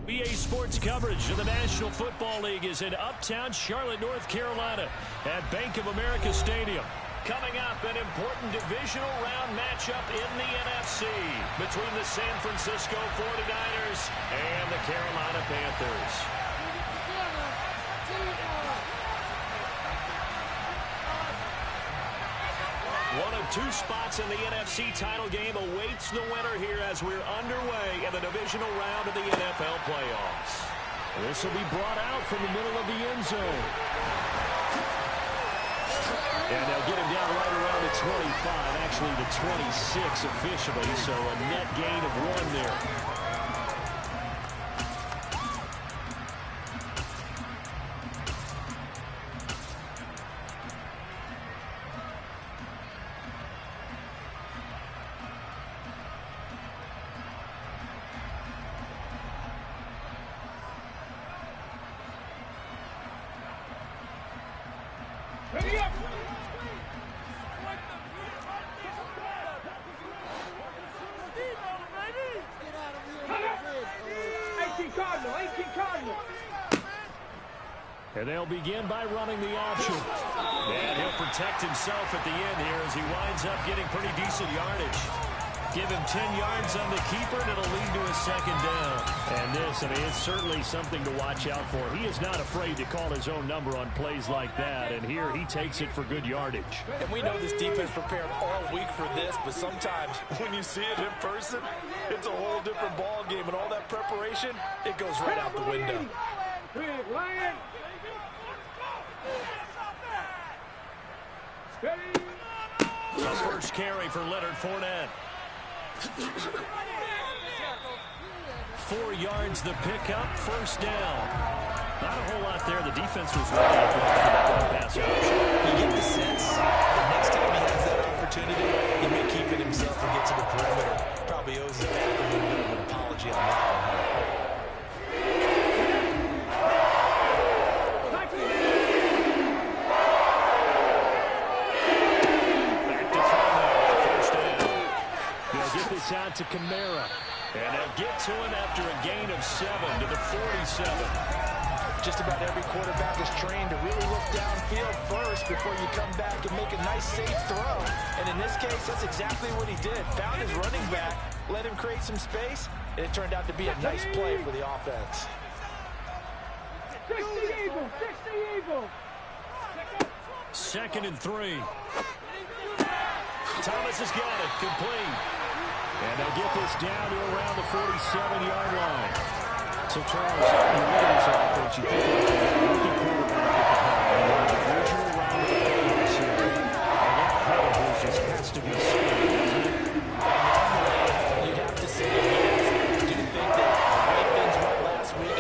BA Sports coverage of the National Football League is in uptown Charlotte, North Carolina at Bank of America Stadium. Coming up, an important divisional round matchup in the NFC between the San Francisco 49ers and the Carolina Panthers. One of two spots in the NFC title game awaits the winner here as we're underway in the divisional round of the NFL playoffs. This will be brought out from the middle of the end zone. And they'll get him down right around the 25, actually the 26 officially, so a net gain of 1 there. And they'll begin by running the option. And he'll protect himself at the end here as he winds up getting pretty decent yardage. Give him 10 yards on the keeper, and it'll lead to a second down. And this, I mean, it's certainly something to watch out for. He is not afraid to call his own number on plays like that, and here he takes it for good yardage. And we know this defense prepared all week for this, but sometimes when you see it in person, it's a whole different ball game, and all that preparation, it goes right out the window. The first carry for Leonard Fournette. 4 yards the pickup, first down. Not a whole lot there. The defense was ready for that pass option. You get the sense that next time he has that opportunity, he may keep it himself and get to the perimeter. Probably owes his back a little bit of an apology on that one. Out to Kamara, and they'll get to him after a gain of 7 to the 47. Just about every quarterback is trained to really look downfield first before you come back and make a nice safe throw. And in this case, that's exactly what he did. Found his running back, let him create some space, and it turned out to be a nice play for the offense. 2nd and 3. Thomas has got it, complete. And they'll get this down to around the 47-yard line. So, Charles, you look at this offense, you think about the rookie quarterback at the divisional round of the playoffs here. And that head of his just has to be scary, doesn't it? You'd have to say it is. Do you think that the way things went last week,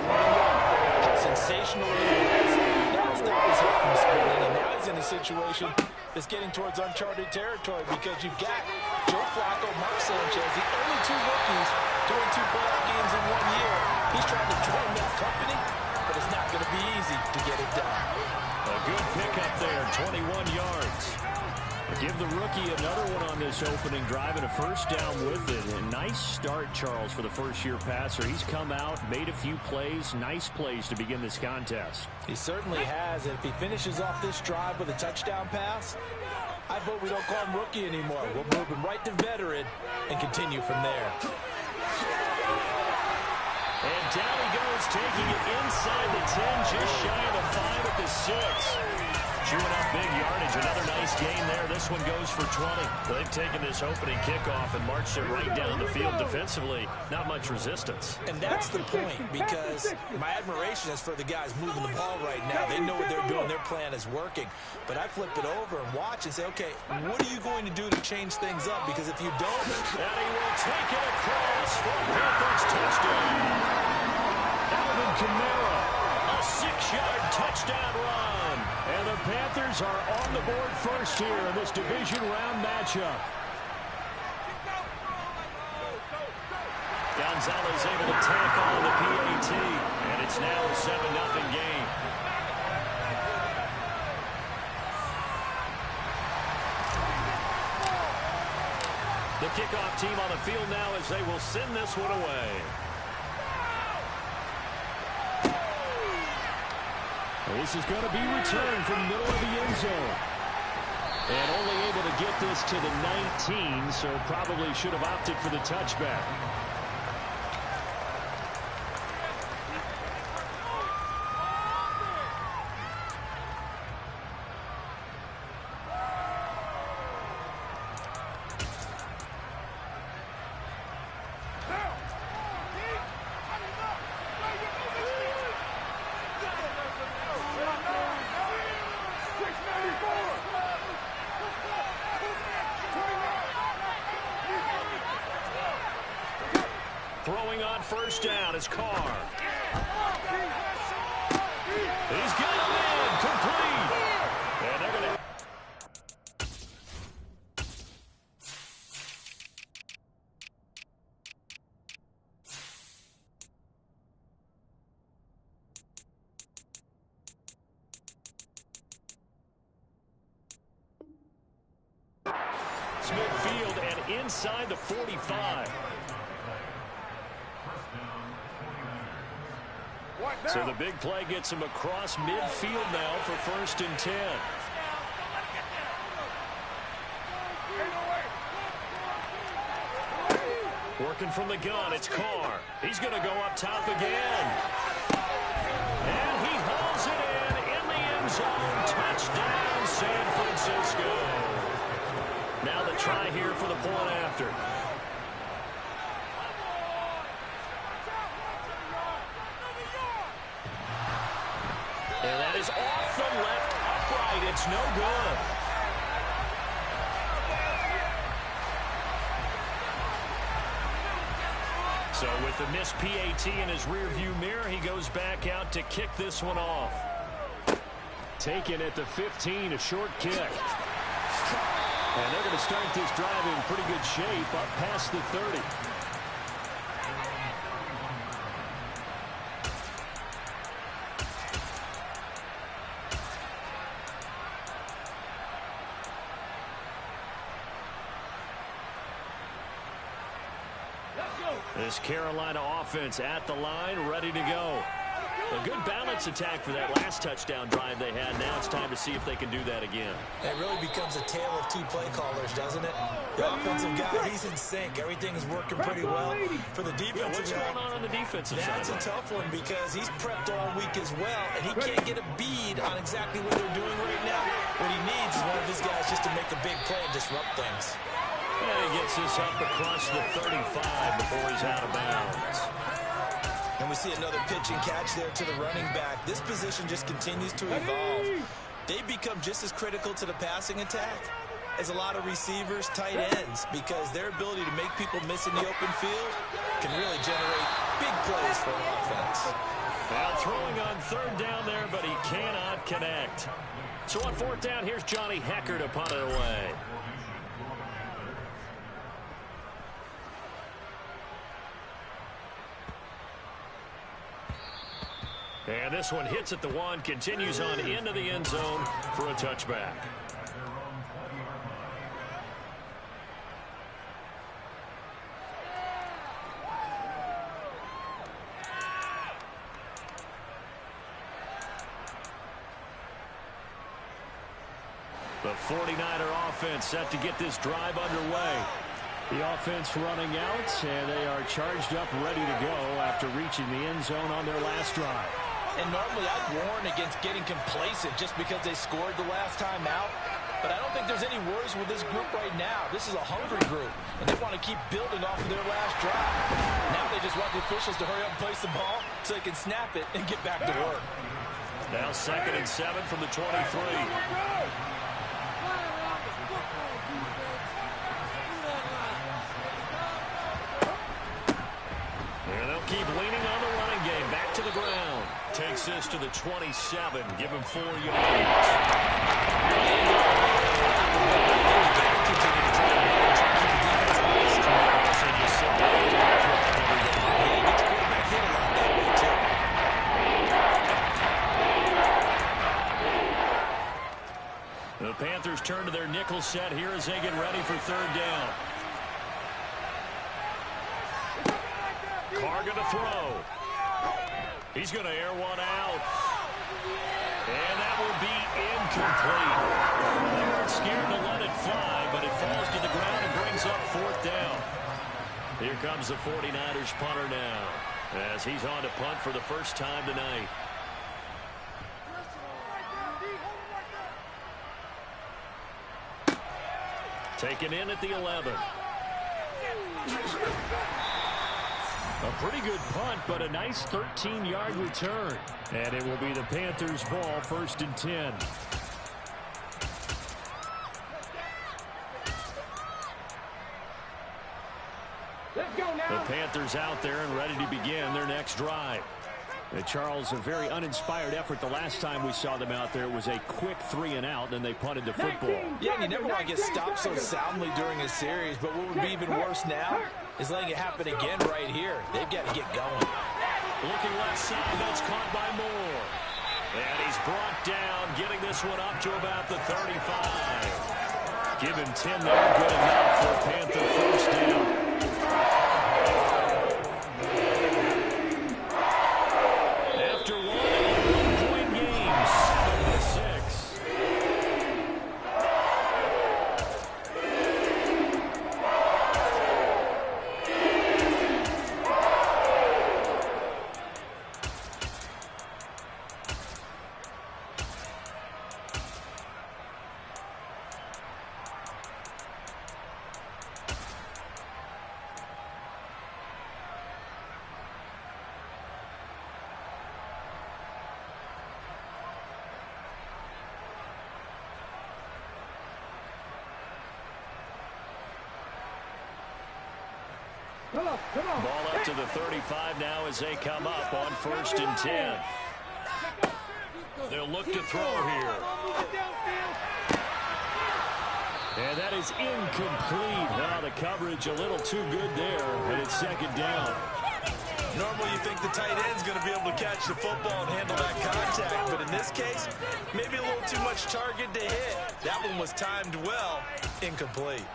how sensational it was, now stop his head from spinning, and now he's in a situation that's getting towards uncharted territory because you've got Joe Flacco, Mark Sanchez, the only 2 rookies doing 2 playoff games in 1 year. He's trying to join that company, but it's not going to be easy to get it done. A good pickup there, 21 yards. Give the rookie another one on this opening drive and a first down with it. A nice start, Charles, for the first-year passer. He's come out, made a few plays, nice plays to begin this contest. He certainly has, and if he finishes off this drive with a touchdown pass, I vote we don't call him rookie anymore. We'll move him right to veteran and continue from there. And down he goes, taking it inside the 10, just shy of the 5 at the 6. Chewing up big yardage, another nice gain there. This one goes for 20. They've taken this opening kickoff and marched it right down the field defensively. Not much resistance. And that's the point, because my admiration is for the guys moving the ball right now. They know what they're doing. Their plan is working. But I flip it over and watch and say, okay, what are you going to do to change things up? Because if you don't... And he will take it across for Panthers touchdown. Alvin Kamara, a 6-yard touchdown run. And the Panthers are on the board first here in this division round matchup. Gonzalez able to tackle on the PAT, and it's now a 7-0 game. The kickoff team on the field now as they will send this one away. This is going to be returned from the middle of the end zone. And only able to get this to the 19, so probably should have opted for the touchback. Throwing on first down is Carr. He's got him in, complete. And they're going to... midfield and inside the 45. So the big play gets him across midfield now for 1st and 10. Working from the gun, it's Carr. He's going to go up top again. And he hauls it in the end zone. Touchdown, San Francisco. Now the try here for the point after. And that is off the left upright. It's no good. So with the missed PAT in his rearview mirror, he goes back out to kick this one off. Taken at the 15, a short kick. And they're going to start this drive in pretty good shape up past the 30. This Carolina offense at the line, ready to go. A good balance attack for that last touchdown drive they had. Now it's time to see if they can do that again. It really becomes a tale of two play callers, doesn't it? The offensive guy, he's in sync. Everything is working pretty well. For the defensive what's going on the defensive side? That's a tough one because he's prepped all week as well, and he can't get a bead on exactly what they're doing right now. What he needs is one of these guys just to make a big play and disrupt things. And he gets this up across the 35 before he's out of bounds. And we see another pitch and catch there to the running back. This position just continues to evolve. They become just as critical to the passing attack as a lot of receivers, tight ends, because their ability to make people miss in the open field can really generate big plays for an offense. Now throwing on 3rd down there, but he cannot connect. So on 4th down, here's Johnny Hecker to punt it away. And this one hits at the 1, continues on into the end zone for a touchback. The 49er offense set to get this drive underway. The offense running out, and they are charged up, ready to go after reaching the end zone on their last drive. And normally I'd warn against getting complacent just because they scored the last time out. But I don't think there's any worries with this group right now. This is a hungry group, and they want to keep building off of their last drive. Now they just want the officials to hurry up and place the ball so they can snap it and get back to work. Now 2nd and 7 from the 23. Keep leaning on the running game. Back to the ground. Takes this to the 27. Give him 4 yards. The Panthers turn to their nickel set here as they get ready for 3rd down. Carr going to throw. He's going to air one out. incomplete. They weren't scared to let it fly, but it falls to the ground and brings up 4th down. Here comes the 49ers punter now, as he's on to punt for the first time tonight. Taken in at the 11. A pretty good punt, but a nice 13-yard return. And it will be the Panthers' ball, 1st and 10. Let's go now. The Panthers out there and ready to begin their next drive. And Charles, a very uninspired effort the last time we saw them out there. It was a quick 3-and-out, and they punted the football. Yeah, and you never want to get stopped so soundly during a series, but what would be even worse now is letting it happen again right here. They've got to get going. Looking left side, that's caught by Moore. And he's brought down, getting this one up to about the 35. Give him 10 there, good enough for Panther first down. After one-point game, 7-6. Ball up to the 35 now as they come up on 1st and 10. They'll look to throw here. And that is incomplete. Now the coverage a little too good there, and it's 2nd down. Normally you think the tight end's going to be able to catch the football and handle that contact, but in this case, maybe a little too much target to hit. That one was timed well, incomplete.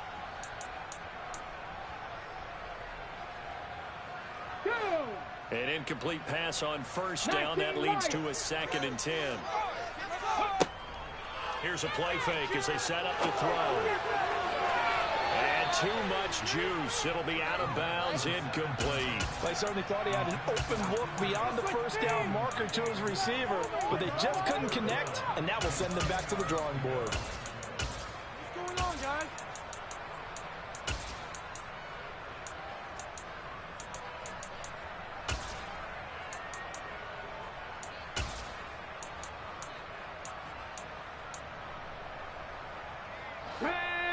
An incomplete pass on 1st down. That leads to a 2nd and 10. Here's a play fake as they set up to throw. And too much juice. It'll be out of bounds, incomplete. I certainly thought he had an open look beyond the 1st down marker to his receiver, but they just couldn't connect, and that will send them back to the drawing board. What's going on, guys?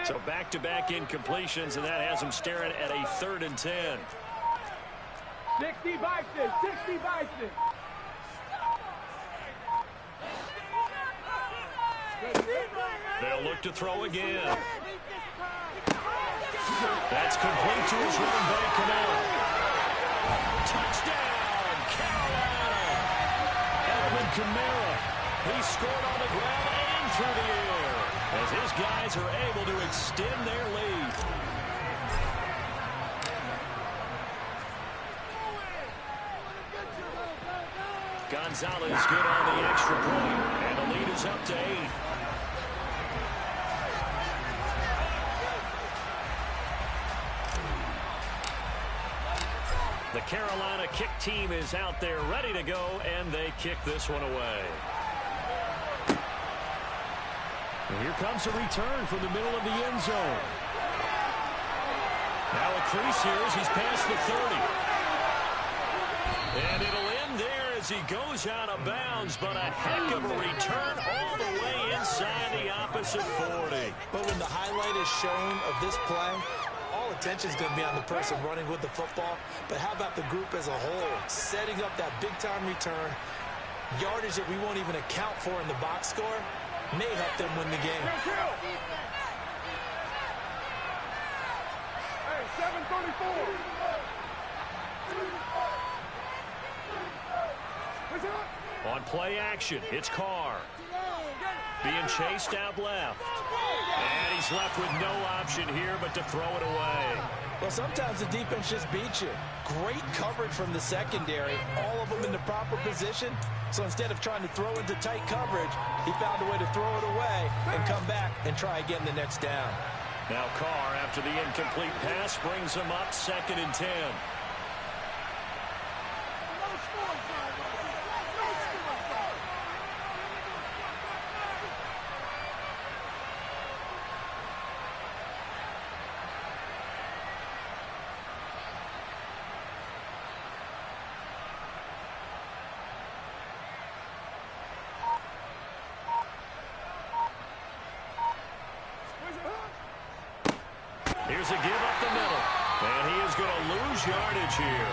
So back-to-back incompletions, and that has them staring at a 3rd and 10. 60 Bison, 60 Bison. They'll look to throw again. That's complete to his running back, Camara. Touchdown, Carolina. Alvin Kamara. He scored on the ground and through the air, as his guys are able to extend their lead. Gonzalez good on the extra point, and the lead is up to 8. The Carolina kick team is out there ready to go, and they kick this one away. And here comes a return from the middle of the end zone. Now a crease here as he's past the 30. And it'll end there as he goes out of bounds, but a heck of a return all the way inside the opposite 40. But when the highlight is shown of this play, all attention is going to be on the person running with the football. But how about the group as a whole, setting up that big-time return, yardage that we won't even account for in the box score, may help them win the game. Hey, 734. What's up? On play action, it's Carr. Being chased out left. And he's left with no option here but to throw it away. Well, sometimes the defense just beats you. Great coverage from the secondary, all of them in the proper position. So instead of trying to throw into tight coverage, he found a way to throw it away and come back and try again the next down. Now Carr, after the incomplete pass, brings him up 2nd and 10. Here's a give up the middle. And he is going to lose yardage here.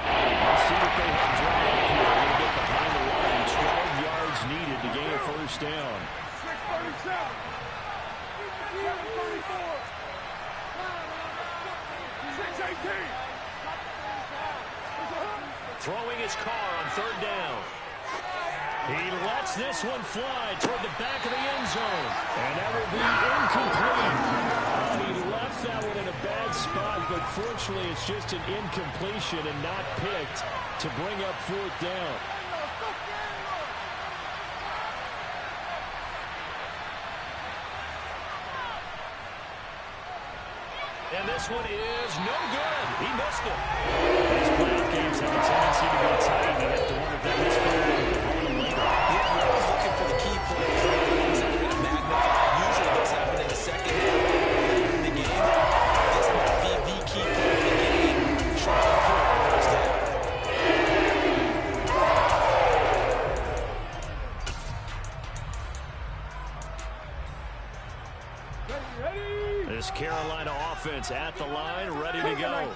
Let's see what they have drawn up here. A little bit behind the line. 12 yards needed to gain a first down. 6:37. 7:34. 6:18. Throwing his Carr on 3rd down. He lets this one fly toward the back of the end zone. And that will be incomplete. He left that one in a bad spot, but fortunately it's just an incompletion and not picked to bring up 4th down. And this one is no good. He missed it. These playoff games have a tendency to be tight. You have to wonder if that misfire will go home later. Yeah, you're always looking for the key plays, right? The ones that are going to magnify. Usually what's happening in the second half later in the game. This might be the key play of the game. Try to put it on first down. This Carolina offense at the line, ready to go.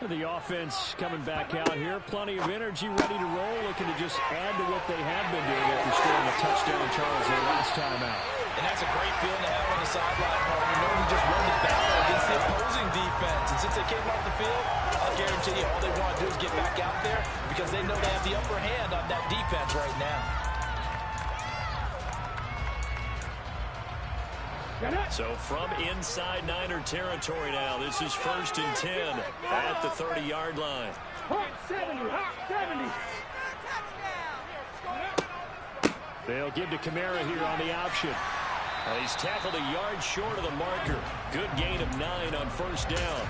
The offense coming back out here. Plenty of energy, ready to roll, looking to just add to what they have been doing after scoring a touchdown, Charles, their last time out. And that's a great feeling to have on the sideline, partner. You know you just won the battle against the opposing defense. And since they came off the field, I'll guarantee you all they want to do is get back out there because they know they have the upper hand on that defense right now. So from inside Niner territory now, this is 1st and 10 at the 30-yard line. 70. They'll give to Kamara here on the option. He's tackled a yard short of the marker. Good gain of 9 on 1st down.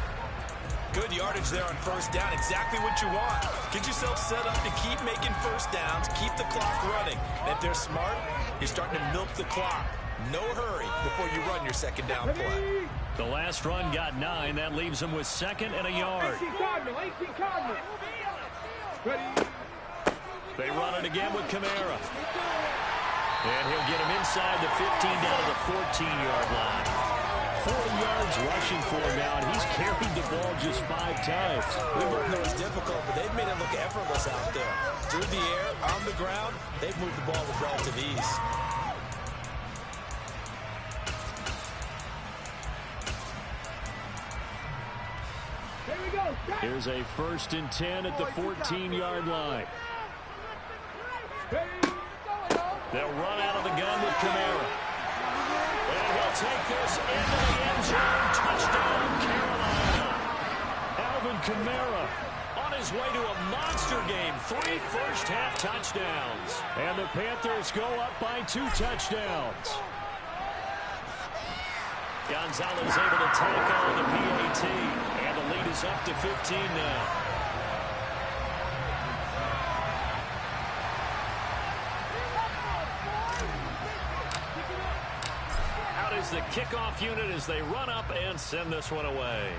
Good yardage there on 1st down. Exactly what you want. Get yourself set up to keep making 1st downs, keep the clock running. And if they're smart, you're starting to milk the clock. No hurry before you run your 2nd down play. The last run got 9. That leaves him with 2nd and a yard. 18 Cardinal. Ready. They run it again with Kamara. And he'll get him inside the 15 down to the 14-yard line. 40 yards rushing for him now, and he's carried the ball just 5 times. We both know it's difficult, but they've made it look effortless out there. Through the air, on the ground, they've moved the ball with relative ease. Here's a 1st and 10 at the 14-yard line. They'll run out of the gun with Kamara. And he'll take this into the end zone. Touchdown, Carolina. Alvin Kamara on his way to a monster game. 3 first-half touchdowns. And the Panthers go up by 2 touchdowns. Gonzalez able to tackle the PAT. And the lead is up to 15 now. Out is the kickoff unit as they run up and send this one away.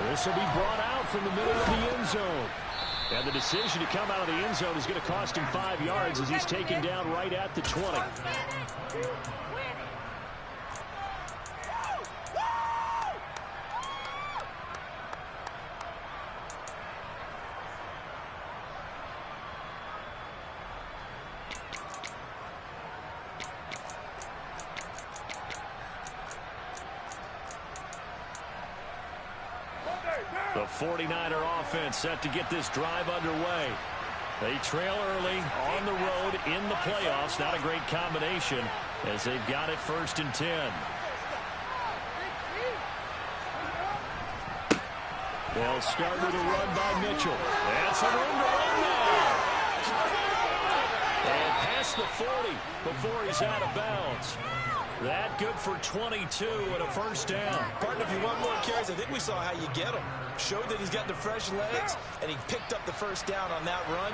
This will be brought out from the middle of the end zone. And the decision to come out of the end zone is going to cost him 5 yards as he's taken down right at the 20. The 49er offense set to get this drive underway. They trail early on the road in the playoffs. Not a great combination as they've got it 1st and 10. They'll start with a run by Mitchell. That's a room to run now. And past the 40 before he's out of bounds. That good for 22 and a 1st down. Partner, if you want more carries, I think we saw how you get him. Showed that he's got the fresh legs, and he picked up the 1st down on that run.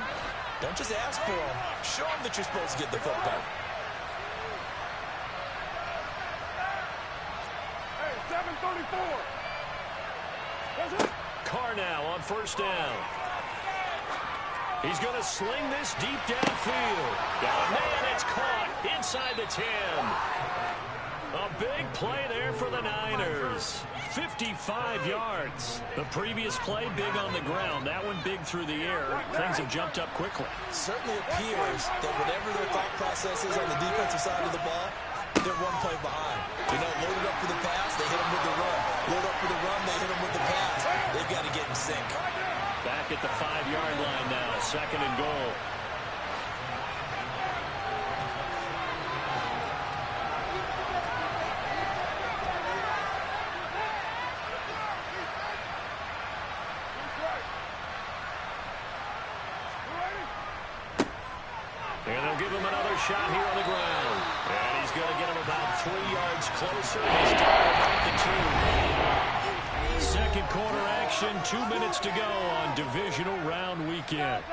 Don't just ask for him. Show him that you're supposed to get the football. Hey, 7:34. That's it. Carr now on 1st down. He's going to sling this deep downfield. Oh, man, it's caught inside the 10. A big play there for the Niners. 55 yards. The previous play, big on the ground. That one big through the air. Things have jumped up quickly. Certainly appears that whatever their thought process is on the defensive side of the ball, they're one play behind. You know, loaded up for the pass, they hit them with the run. Load up for the run, they hit them with the pass. They've got to get in sync. Back at the 5-yard line now, 2nd and goal. And they'll give him another shot here on the ground. And he's going to get him about 3 yards closer. He's down about the 2. Second quarter action, 2 minutes to go on divisional round weekend.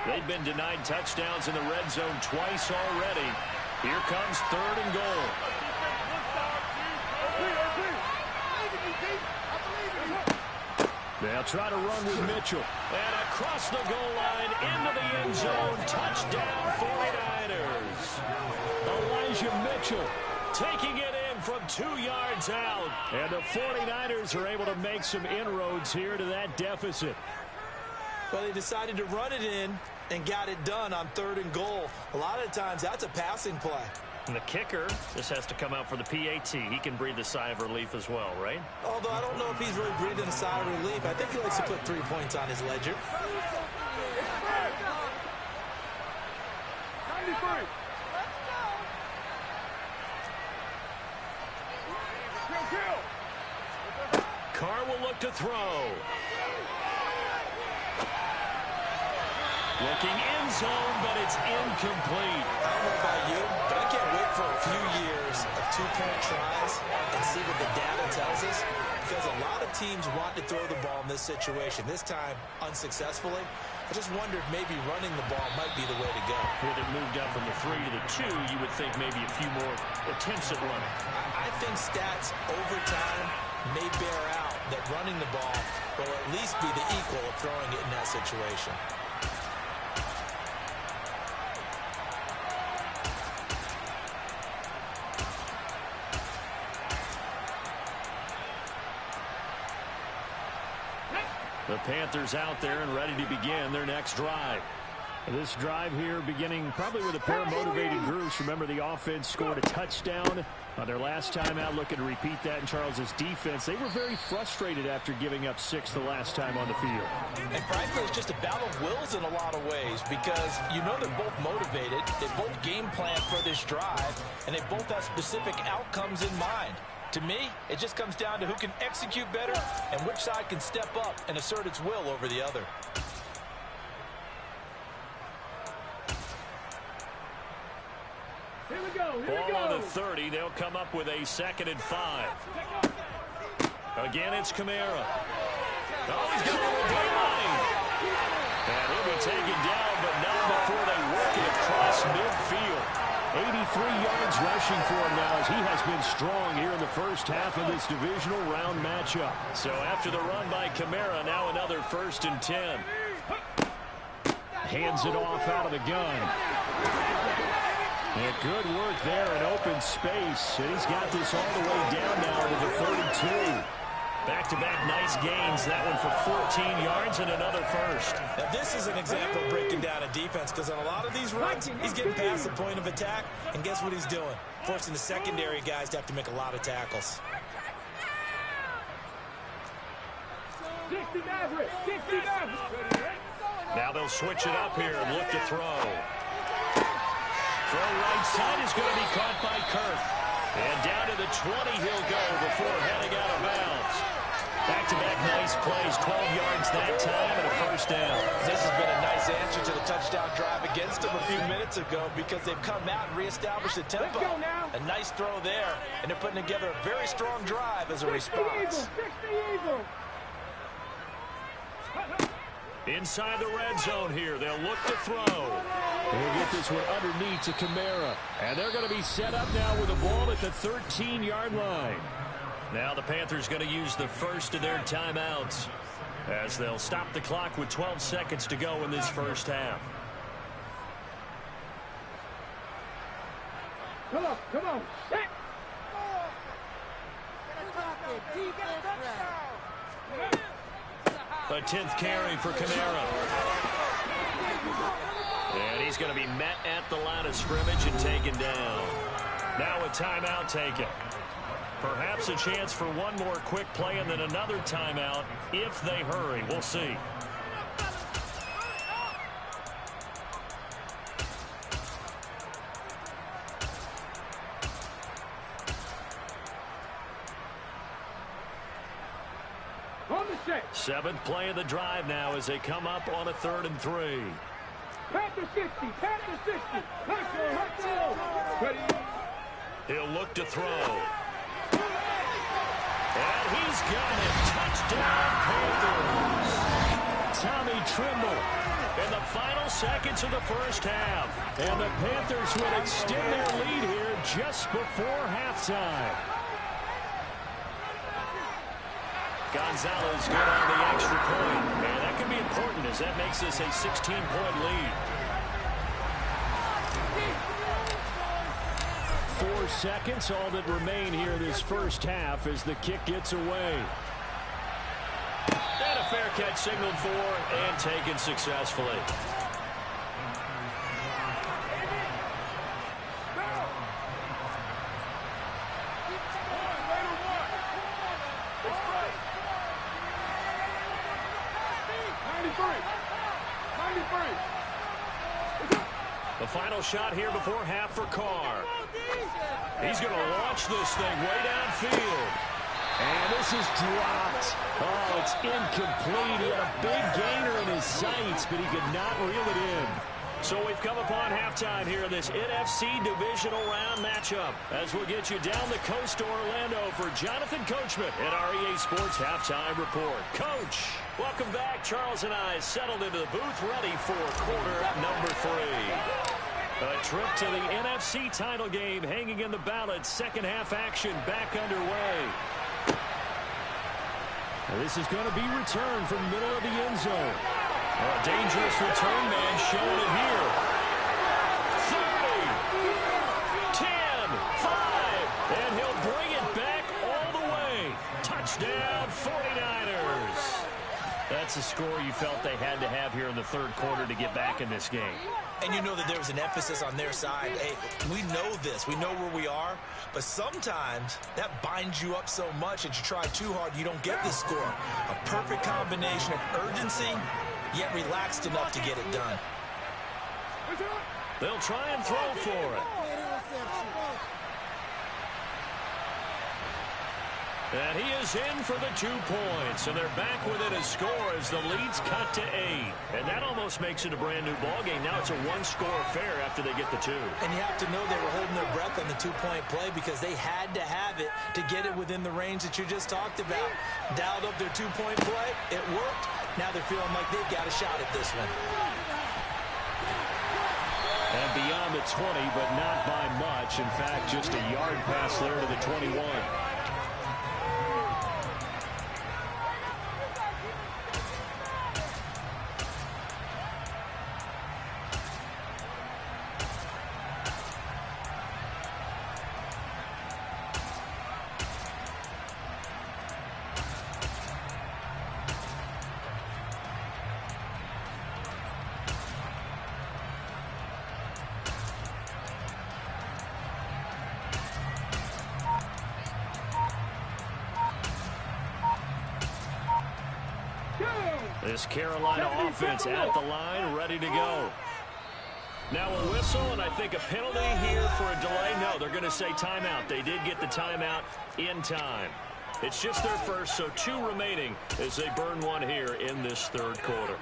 They've been denied touchdowns in the red zone twice already. Here comes 3rd and goal. They'll try to run with Mitchell. And across the goal line into the end zone. Touchdown 49ers. Elijah Mitchell taking it in from 2 yards out. And the 49ers are able to make some inroads here to that deficit. Well, they decided to run it in and got it done on 3rd and goal. A lot of times that's a passing play. And the kicker, this has to come out for the PAT. He can breathe a sigh of relief as well, right? Although I don't know if he's really breathing a sigh of relief. I think he likes to put 3 points on his ledger. 93. Kill. Carr will look to throw. Looking end zone, but it's incomplete. I don't know about you, but I can't wait for a few years of 2-point tries and see what the data tells us, because a lot of teams want to throw the ball in this situation. This time, unsuccessfully. I just wonder if maybe running the ball might be the way to go. With it moved up from the 3 to the 2, you would think maybe a few more attempts at running. I think stats over time may bear out that running the ball will at least be the equal of throwing it in that situation. The Panthers out there and ready to begin their next drive. This drive here beginning probably with a pair of motivated groups. Remember, the offense scored a touchdown on their last time out. Looking to repeat that in Charles's defense. They were very frustrated after giving up 6 the last time on the field. And frankly, it's just a battle of wills in a lot of ways, because you know they're both motivated. They both game plan for this drive, and they both have specific outcomes in mind. To me, it just comes down to who can execute better and which side can step up and assert its will over the other. Here we go. Ball on the 30. They'll come up with a 2nd and 5. Again, it's Kamara. Oh, he's got a little goal line. And he'll be taken down, but not before they work it across midfield. 83 yards rushing for him now, as he has been strong here in the first half of this divisional round matchup. So after the run by Kamara, now another 1st and 10. Hands it off out of the gun. And good work there in open space. And he's got this all the way down now to the 32. Back-to-back nice gains. That one for 14 yards and another first. Now, this is an example of breaking down a defense because on a lot of these runs, he's getting past the point of attack, and guess what he's doing? Forcing the secondary guys to have to make a lot of tackles. 60 Maverick! 60 Maverick! Now they'll switch it up here and look to throw. Throw right side is going to be caught by Kirk. And down to the 20 he'll go before heading out of bounds. Back-to-back nice plays, 12 yards that time and a first down. This has been a nice answer to the touchdown drive against them a few minutes ago because they've come out and reestablished the tempo. Let's go now. A nice throw there, and they're putting together a very strong drive as a response. 60 Eagle! Inside the red zone here, they'll look to throw. They'll get this one underneath to Kamara. And they're going to be set up now with the ball at the 13-yard line. Now the Panthers going to use the first of their timeouts as they'll stop the clock with 12 seconds to go in this first half. Come on, come on. Set. A 10th carry for Kamara. And he's going to be met at the line of scrimmage and taken down. Now a timeout taken. Perhaps a chance for one more quick play and then another timeout if they hurry. We'll see. Seventh play of the drive now as they come up on a 3rd and 3. Panther 60, Panther 60. Let's go, let's go. Ready. He'll look to throw. And he's got it. Touchdown, Panthers. Tommy Tremble in the final seconds of the first half. And the Panthers will extend their lead here just before halftime. Gonzalez good on the extra point. And that can be important as that makes this a 16-point lead. 4 seconds, all that remain here in this first half as the kick gets away. And a fair catch signaled for and taken successfully. The final shot here before half for Carr. He's going to launch this thing way downfield. And this is dropped. Oh, it's incomplete. He had a big gainer in his sights, but he could not reel it in. So we've come upon halftime here in this NFC Divisional Round matchup as we'll get you down the coast to Orlando for Jonathan Coachman at our EA Sports Halftime Report. Coach, welcome back. Charles and I settled into the booth ready for quarter number 3. A trip to the NFC title game hanging in the balance. Second half action back underway. Now this is going to be returned from the middle of the end zone. A dangerous return man showing it here. 30, 10, 5, and he'll bring it back all the way. Touchdown 49ers. That's a score you felt they had to have here in the third quarter to get back in this game. And you know that there was an emphasis on their side. Hey, we know this. We know where we are. But sometimes that binds you up so much that you try too hard, you don't get this score. A perfect combination of urgency, yet relaxed enough to get it done. They'll try and throw for it. And he is in for the 2 points. And they're back within a score as the lead's cut to 8. And that almost makes it a brand new ballgame. Now it's a one-score affair after they get the 2. And you have to know they were holding their breath on the 2-point play because they had to have it to get it within the range that you just talked about. Dialed up their 2-point play. It worked. Now they're feeling like they've got a shot at this one. And beyond the 20, but not by much. In fact, just a yard pass there to the 21. This Carolina offense at the line, ready to go. Now a whistle, and I think a penalty here for a delay. No, they're going to say timeout. They did get the timeout in time. It's just their first, so 2 remaining as they burn one here in this third quarter.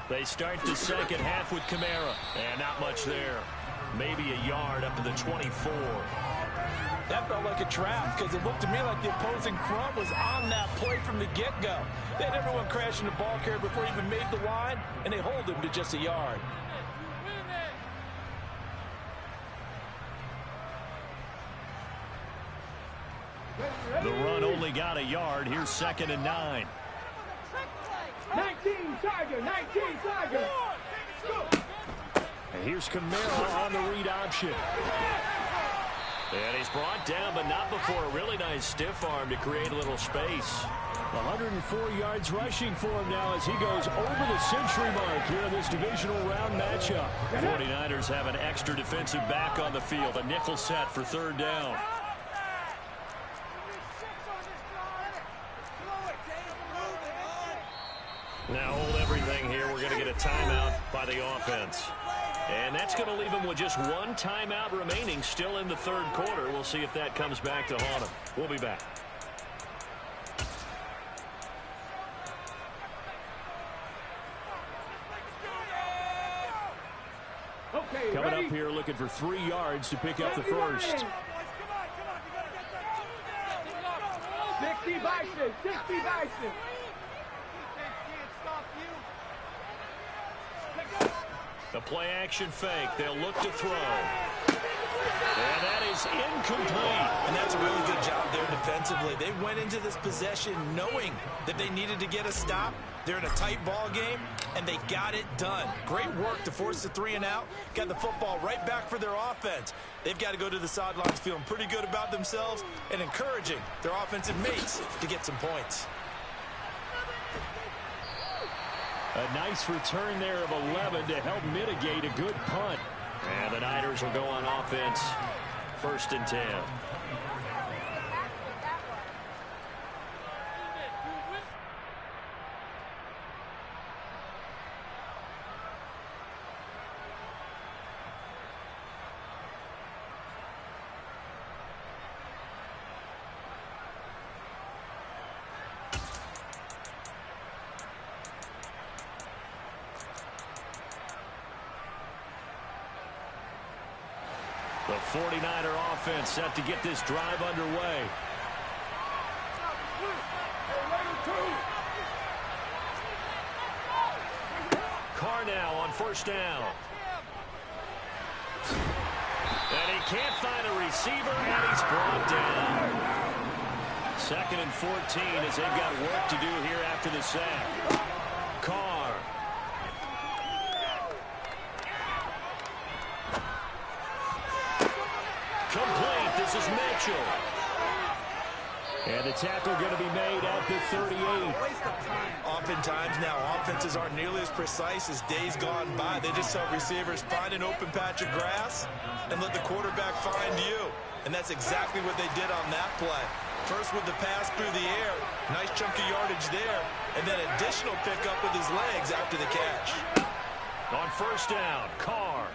They start the second half with Kamara, and not much there. Maybe a yard up to the 24. That felt like a trap because it looked to me like the opposing front was on that play from the get-go. They had everyone crashing the ball carrier before he even made the line, and they hold him to just a yard. The run only got a yard. Here's 2nd and 9. 19 Tiger, 19 Tiger. And here's Kamara on the read option. And he's brought down, but not before a really nice stiff arm to create a little space. 104 yards rushing for him now as he goes over the century mark here in this divisional round matchup. 49ers have an extra defensive back on the field. A nickel set for 3rd down. Now hold everything here. We're going to get a timeout by the offense. And that's going to leave them with just 1 timeout remaining still in the third quarter. We'll see if that comes back to haunt them. We'll be back. Okay, coming ready? up here looking for 3 yards to pick up the first. 60 Bison, 60 Bison. The play action fake. They'll look to throw. And that is incomplete. And that's a really good job there defensively. They went into this possession knowing that they needed to get a stop. They're in a tight ball game, and they got it done. Great work to force the 3 and out. Got the football right back for their offense. They've got to go to the sidelines feeling pretty good about themselves and encouraging their offensive mates to get some points. A nice return there of 11 to help mitigate a good punt. And the Niners will go on offense. 1st and 10. The 49er offense set to get this drive underway. Carr now on 1st down. And he can't find a receiver, and he's brought down. 2nd and 14 as they've got work to do here after the sack. Carr. Complete. This is Mitchell. And the tackle going to be made at the 38. Oftentimes now, offenses aren't nearly as precise as days gone by. They just saw receivers find an open patch of grass and let the quarterback find you. And that's exactly what they did on that play. First with the pass through the air. Nice chunk of yardage there. And then additional pickup with his legs after the catch. On 1st down, Carr.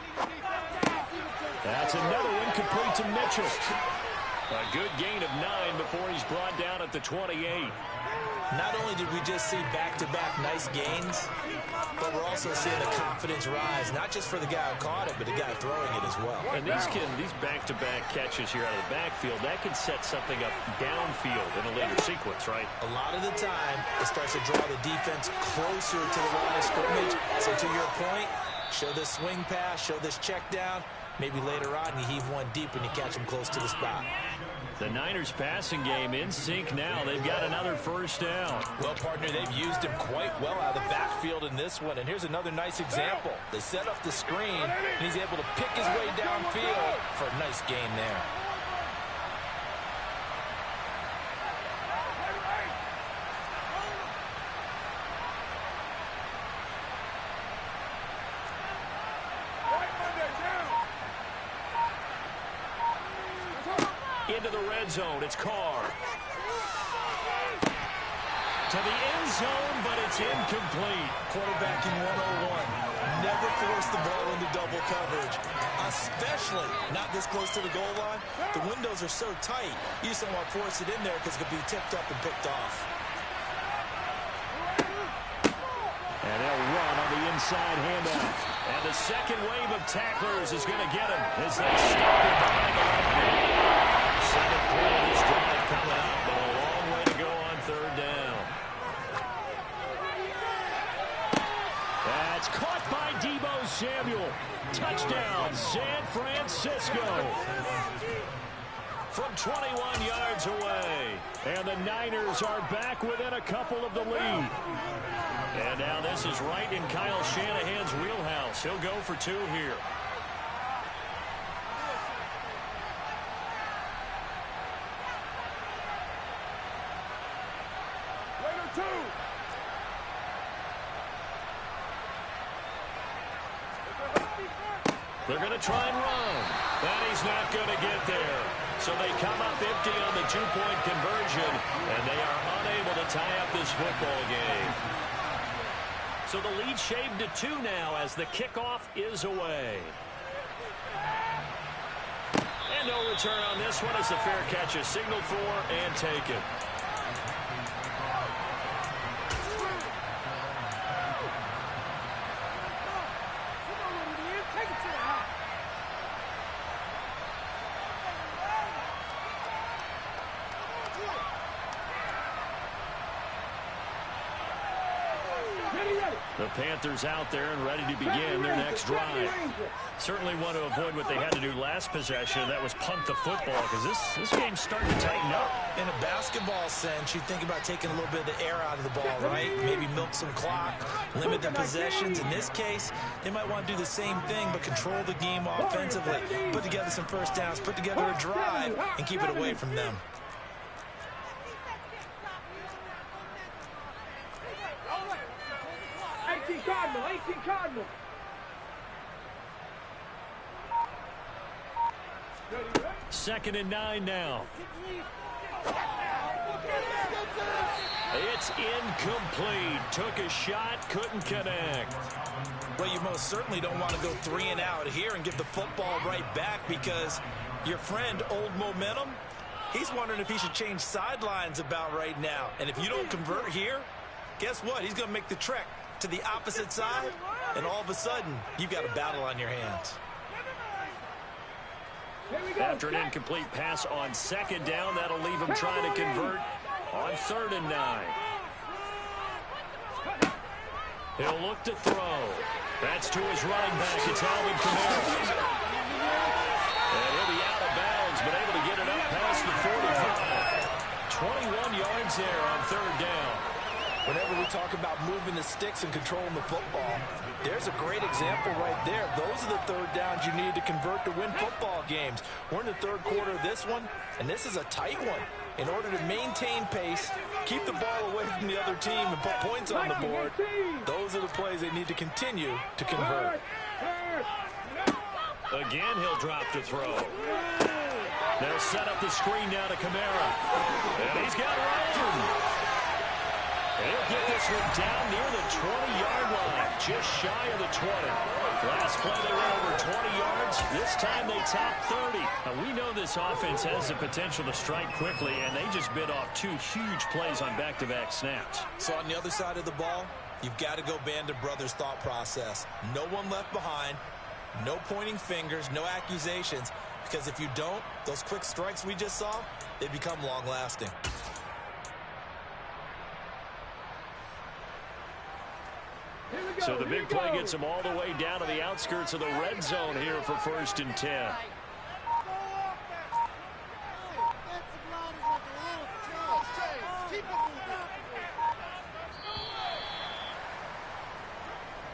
That's another incomplete to Mitchell. A good gain of 9 before he's brought down at the 28. Not only did we just see back-to-back nice gains, but we're also seeing the confidence rise, not just for the guy who caught it, but the guy throwing it as well. And these back-to-back catches here out of the backfield, that could set something up downfield in a later sequence, right? A lot of the time, it starts to draw the defense closer to the line of scrimmage. So to your point, show this swing pass, show this check down. Maybe later on you heave one deep and you catch them close to the spot. The Niners passing game in sync now. They've got another first down. Well, partner, they've used him quite well out of the backfield in this one. And here's another nice example. They set up the screen, and he's able to pick his way downfield for a nice gain there. Into the red zone, it's Carr. To the end zone, but it's incomplete. Quarterbacking 101. Never force the ball into double coverage, especially not this close to the goal line. The windows are so tight, you just don't want to force it in there because it could be tipped up and picked off. And they'll run on the inside handoff. And the second wave of tacklers is going to get him as they stop it behind the line. Second play of this drive coming up, but a long way to go on third down. That's caught by Deebo Samuel. Touchdown, San Francisco. From 21 yards away. And the Niners are back within a couple of the lead. And now this is right in Kyle Shanahan's wheelhouse. He'll go for two here. They're going to try and run. And he's not going to get there. So they come up empty on the two-point conversion, and they are unable to tie up this football game. So the lead shaved to 2 now as the kickoff is away. And no return on this one as the fair catch is signaled for and taken. The Panthers out there and ready to begin their next drive. Certainly want to avoid what they had to do last possession. That was punt the football because this game's starting to tighten up. In a basketball sense, you think about taking a little bit of the air out of the ball, right? Maybe milk some clock, limit the possessions. In this case, they might want to do the same thing but control the game offensively. Put together some first downs, put together a drive, and keep it away from them. 18 Cardinal. Second and 9 now. It's incomplete. Took a shot, couldn't connect. Well, you most certainly don't want to go 3 and out here and give the football right back because your friend, Old Momentum, he's wondering if he should change sidelines about right now. And if you don't convert here, guess what? He's going to make the trek to the opposite side, and all of a sudden, you've got a battle on your hands. After an incomplete pass on second down, that'll leave him trying to convert on 3rd and 9. He'll look to throw. That's to his running back. It's Alvin Kamara. And he'll be out of bounds, but able to get it up past the 45. 21 yards there on 3rd down. Whenever we talk about moving the sticks and controlling the football, there's a great example right there. Those are the 3rd downs you need to convert to win football games. We're in the 3rd quarter of this one, and this is a tight one. In order to maintain pace, keep the ball away from the other team, and put points on the board, those are the plays they need to continue to convert. Again, he'll drop to throw. They'll set up the screen now to Kamara. And he's got room. He'll get this one down near the 20-yard line, just shy of the 20. Last play they went over 20 yards. This time they top 30. Now, we know this offense has the potential to strike quickly, and they just bit off 2 huge plays on back-to-back snaps. So on the other side of the ball, you've got to go Band of Brothers thought process. No one left behind, no pointing fingers, no accusations, because if you don't, those quick strikes we just saw, they become long-lasting. So the big play gets them all the way down to the outskirts of the red zone here for 1st and 10.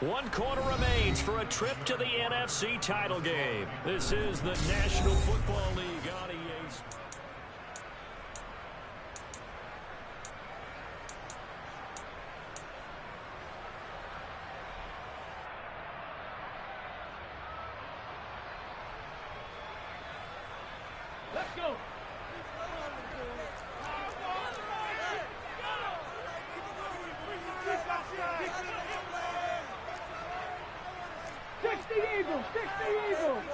One quarter remains for a trip to the NFC title game. This is the National Football League on EA. Let's go. 60 Eagles, 60 Eagles.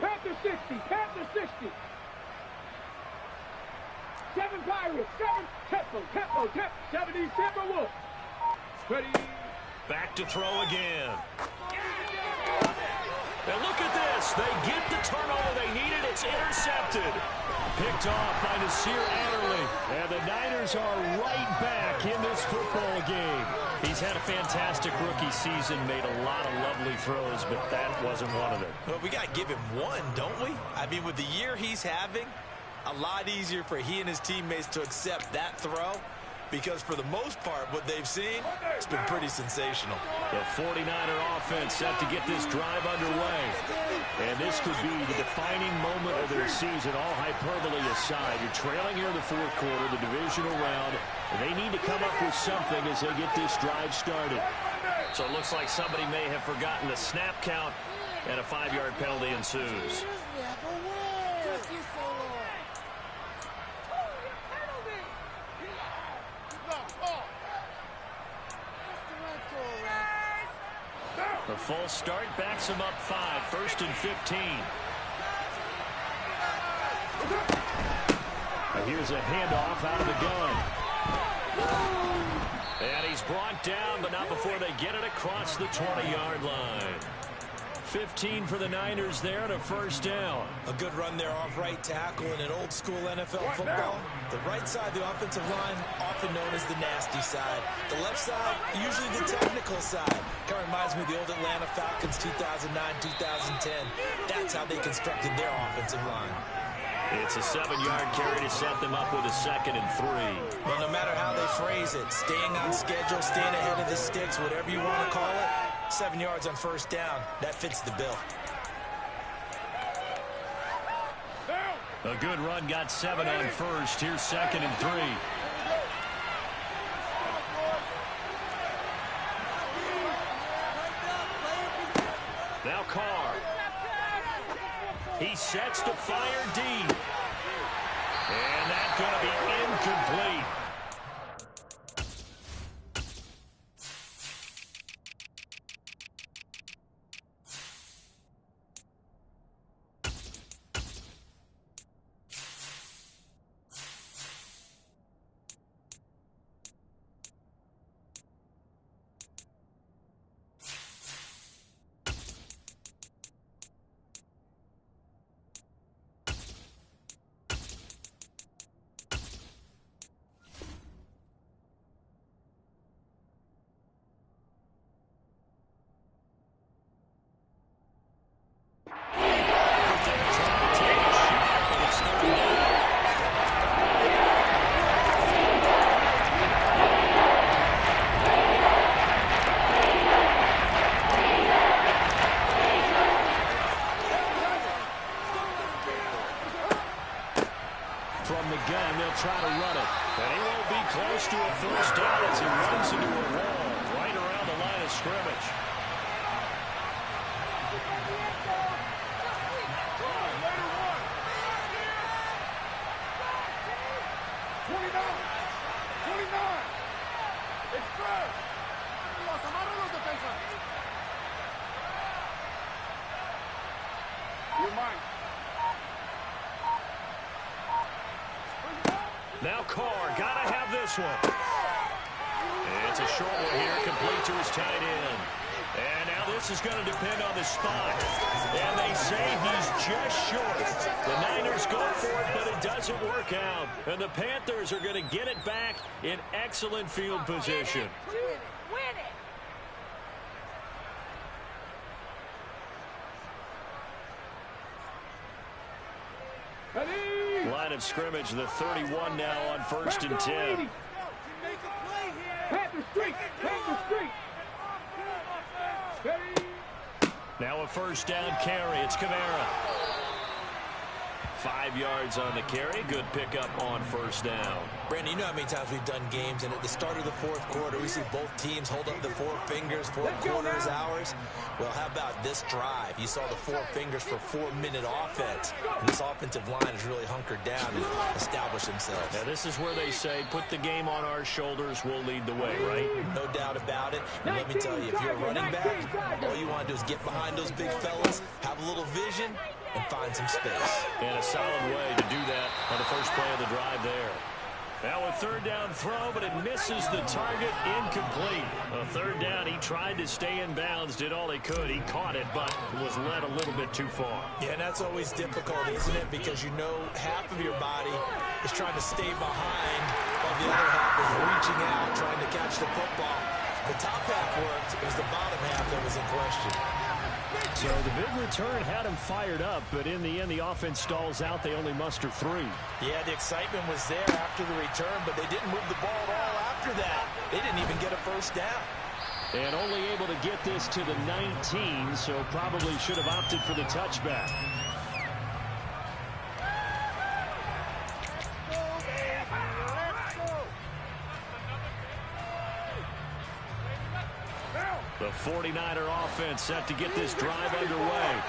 Panther 60, Panther 60. 7 Pirates, 7 Tempo, 70 Timberwolves. Ready. Back to throw again. And look at this. They get the turnover they needed. It's intercepted. Picked off by Nasir Adderley. And the Niners are right back in this football game. He's had a fantastic rookie season, made a lot of lovely throws, but that wasn't one of them. Well, we got to give him one, don't we? I mean, with the year he's having, a lot easier for he and his teammates to accept that throw. Because for the most part, what they've seen, it's been pretty sensational. The 49er offense set to get this drive underway. And this could be the defining moment of their season, all hyperbole aside. You're trailing here in the 4th quarter, the divisional round, and they need to come up with something as they get this drive started. So it looks like somebody may have forgotten the snap count, and a 5-yard penalty ensues. The full start backs him up 5, 1st and 15. Now here's a handoff out of the gun. And he's brought down, but not before they get it across the 20-yard line. 15 for the Niners there and a 1st down. A good run there off right tackle in an old school NFL football. The right side of the offensive line, often known as the nasty side. The left side, usually the technical side. Kind of reminds me of the old Atlanta Falcons 2009-2010. That's how they constructed their offensive line. It's a 7-yard carry to set them up with a 2nd and 3. Well, no matter how they phrase it, staying on schedule, staying ahead of the sticks, whatever you want to call it, 7 yards on 1st down, that fits the bill. A good run, got 7 on 1st. Here's 2nd and 3. Now Carr. He sets to fire deep. And that's going to be incomplete. From the gun, they'll try to run it. And he won't be close to a 1st down as he runs into a wall right around the line of scrimmage. Now Carr, gotta have this one. It's a short one here, complete to his tight end. And now this is going to depend on the spot. And they say he's just short. The Niners go for it, but it doesn't work out. And the Panthers are going to get it back in excellent field position. Win it. Line of scrimmage, the 31 now on 1st and 10. Panther streak! Panther streak! Now a 1st down carry. It's Kamara. 5 yards on the carry. Good pickup on 1st down. Brandon, you know how many times we've done games, and at the start of the 4th quarter, we see both teams hold up the 4 fingers. 4th quarter is ours. Well, how about this drive? You saw the 4 fingers for 4-minute offense. And this offensive line has really hunkered down and established themselves. Now, this is where they say, put the game on our shoulders, we'll lead the way, right? No doubt about it. And let me tell you, if you're a running back, all you want to do is get behind those big fellas, have a little vision, and find some space. And a solid way to do that on the first play of the drive there. Now a 3rd down throw, but it misses the target, incomplete. A 3rd down, he tried to stay in bounds, did all he could. He caught it, but was led a little bit too far. Yeah, and that's always difficult, isn't it? Because you know half of your body is trying to stay behind, while the other half is reaching out, trying to catch the football. The top half worked. It was the bottom half that was in question. So the big return had him fired up, but in the end, the offense stalls out. They only muster 3. Yeah, the excitement was there after the return, but they didn't move the ball at all after that. They didn't even get a 1st down. And only able to get this to the 19, so probably should have opted for the touchback. The 49er offense set to get this drive underway.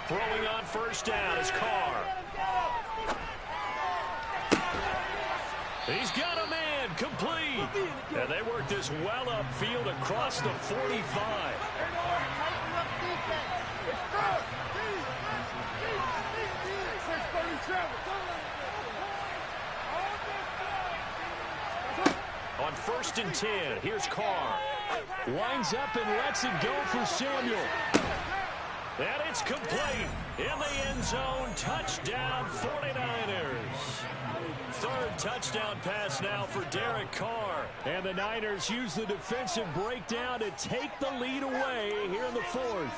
Throwing on 1st down is Carr. He's got a man, complete. And they work this well upfield across the 45. On 1st and 10, here's Carr. Winds up and lets it go for Samuel. And it's complete. In the end zone, touchdown 49ers. 3rd touchdown pass now for Derek Carr. And the Niners use the defensive breakdown to take the lead away here in the 4th.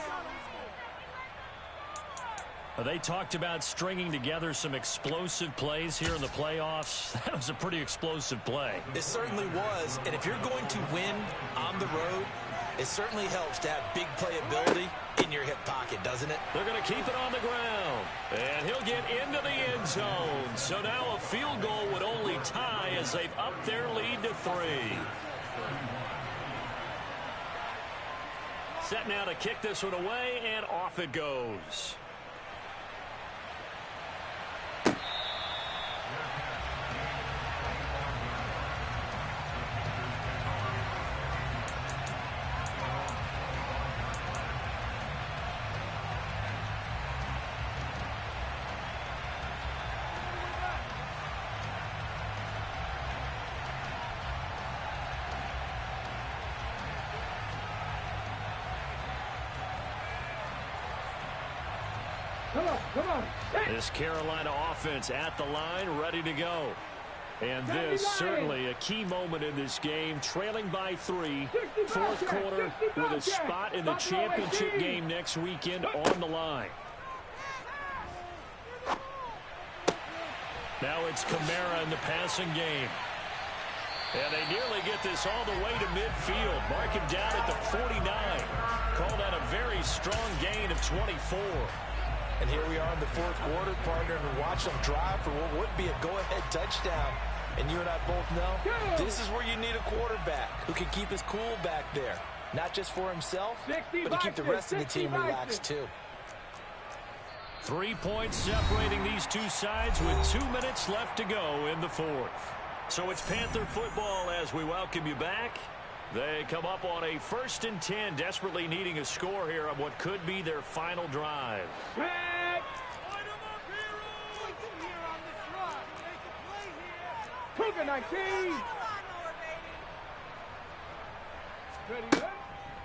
They talked about stringing together some explosive plays here in the playoffs. That was a pretty explosive play. It certainly was. And if you're going to win on the road, it certainly helps to have big playability in your hip pocket, doesn't it? They're going to keep it on the ground. And he'll get into the end zone. So now a field goal would only tie as they've upped their lead to 3. Set now to kick this one away, and off it goes. Come on. This Carolina offense at the line, ready to go. And this certainly a key moment in this game, trailing by 3, 4th quarter, with a spot in the championship game next weekend on the line. Now it's Kamara in the passing game. And they nearly get this all the way to midfield. Mark him down at the 49. Call that a very strong gain of 24. And here we are in the 4th quarter, partner, and watch them drive for what would be a go-ahead touchdown. And you and I both know this is where you need a quarterback who can keep his cool back there. Not just for himself, but to keep the rest of the team relaxed too. 3 points separating these two sides with 2 minutes left to go in the fourth. So it's Panther football as we welcome you back. They come up on a 1st and 10, desperately needing a score here on what could be their final drive. Cougar 19.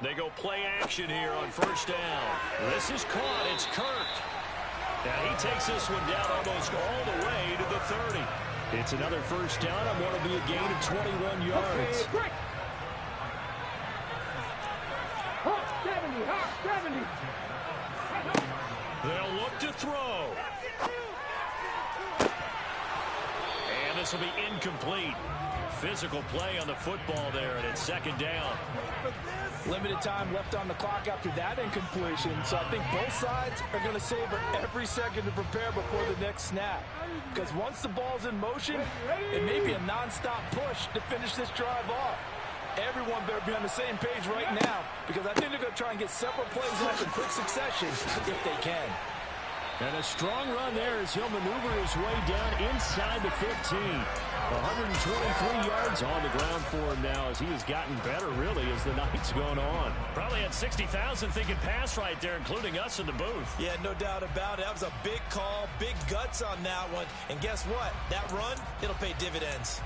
They go play action here on 1st down. This is caught. It's Kirk. Now he takes this one down almost all the way to the 30. It's another 1st down on what will be a gain of 21 yards. Hawk 70, Hawk 70. They'll look to throw. And this will be incomplete. Physical play on the football there, and it's 2nd down. Limited time left on the clock after that incompletion, so I think both sides are going to savor every second to prepare before the next snap. Because once the ball's in motion, it may be a nonstop push to finish this drive off. Everyone better be on the same page right now, because I think they're going to try and get several plays off in quick succession if they can. And a strong run there as he'll maneuver his way down inside the 15. 123 yards on the ground for him now as he has gotten better, really, as the night's gone on. Probably had 60,000 thinking pass right there, including us in the booth. Yeah, no doubt about it. That was a big call, big guts on that one. And guess what? That run, it'll pay dividends.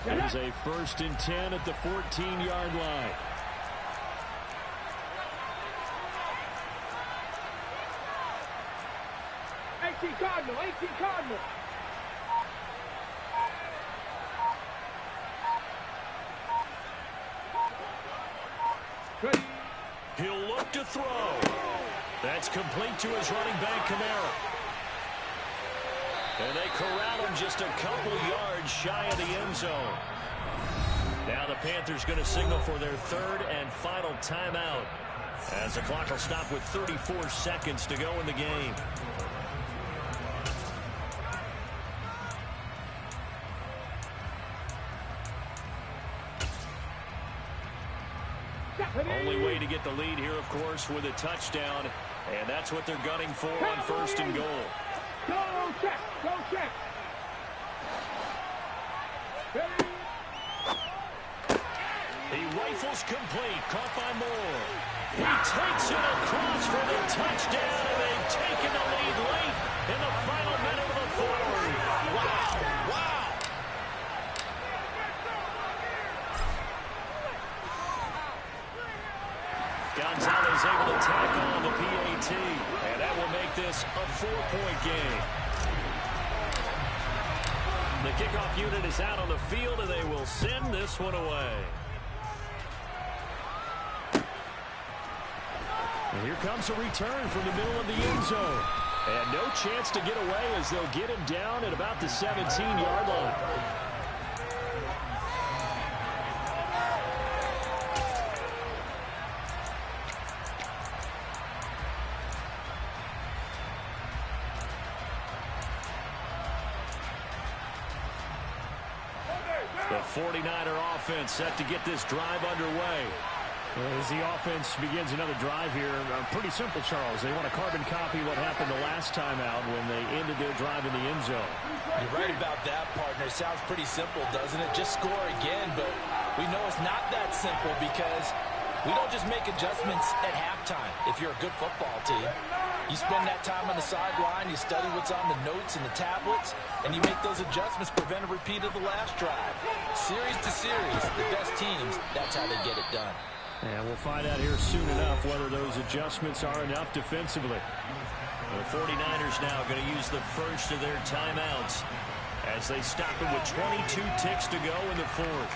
It is a 1st and 10 at the 14-yard line. Cardinal, 18 Cardinal. He'll look to throw. That's complete to his running back, Kamara. And they corral him just a couple yards shy of the end zone. Now the Panthers going to signal for their 3rd and final timeout, as the clock will stop with 34 seconds to go in the game. Only way to get the lead here, of course, with a touchdown. And that's what they're gunning for on 1st and goal. Go check, go check. He rifles complete, caught by Moore. He takes it across for the touchdown, and they've taken the lead late in the final minute of the fourth. Wow, wow. Gonzalez able to tack on the PAT, and that will make this a 4-point game. The kickoff unit is out on the field, and they will send this one away. And here comes a return from the middle of the end zone. And no chance to get away as they'll get him down at about the 17-yard line. The 49er offense set to get this drive underway. As the offense begins another drive here, pretty simple, Charles. They want to carbon copy what happened the last time out when they ended their drive in the end zone. You're right about that, partner. Sounds pretty simple, doesn't it? Just score again, but we know it's not that simple because we don't just make adjustments at halftime if you're a good football team. You spend that time on the sideline, you study what's on the notes and the tablets, and you make those adjustments, prevent a repeat of the last drive. Series to series, the best teams, that's how they get it done. And we'll find out here soon enough whether those adjustments are enough defensively. The 49ers now going to use the first of their timeouts as they stop it with 22 ticks to go in the fourth.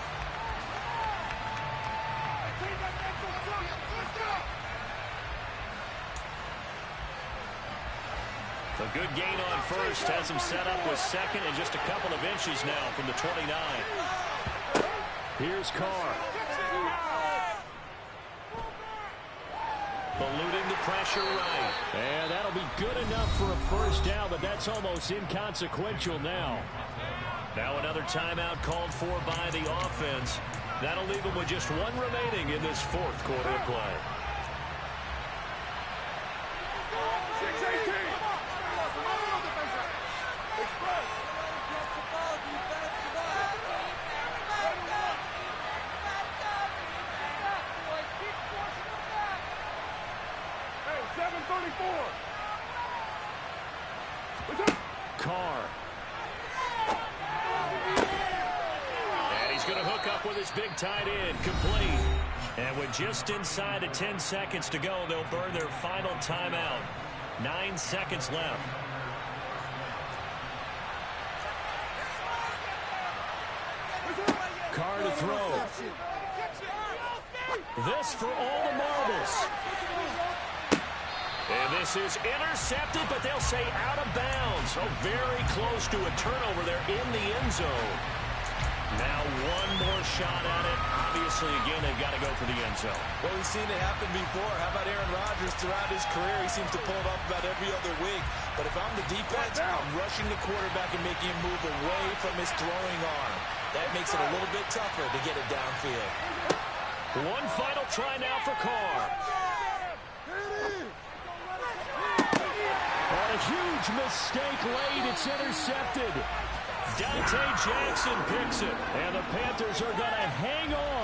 A good gain on first has him set up with 2nd and just a couple of inches now from the 29. Here's Carr. Eluding the pressure right. And that'll be good enough for a first down, but that's almost inconsequential now. Now another timeout called for by the offense. That'll leave them with just one remaining in this fourth quarter of play. 6-18. Carr. And he's going to hook up with his big tight end, complete. And with just inside of 10 seconds to go, they'll burn their final timeout. 9 seconds left. Carr to throw. This for all the marbles. And this is intercepted, but they'll say out of bounds. Oh, very close to a turnover there in the end zone. Now one more shot at it. Obviously, again, they've got to go for the end zone. Well, we've seen it happen before. How about Aaron Rodgers throughout his career? He seems to pull it off about every other week. But if I'm the defense, I'm rushing the quarterback and making him move away from his throwing arm. That makes it a little bit tougher to get it downfield. One final try now for Carr. On a huge mistake late, it's intercepted. Dante Jackson picks it, and the Panthers are going to hang on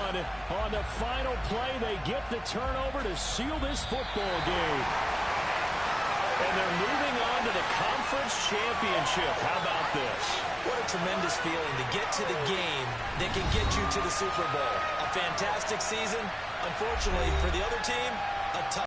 the final play. They get the turnover to seal this football game. And they're moving on to the conference championship. How about this? What a tremendous feeling to get to the game that can get you to the Super Bowl. A fantastic season. Unfortunately, for the other team, a tough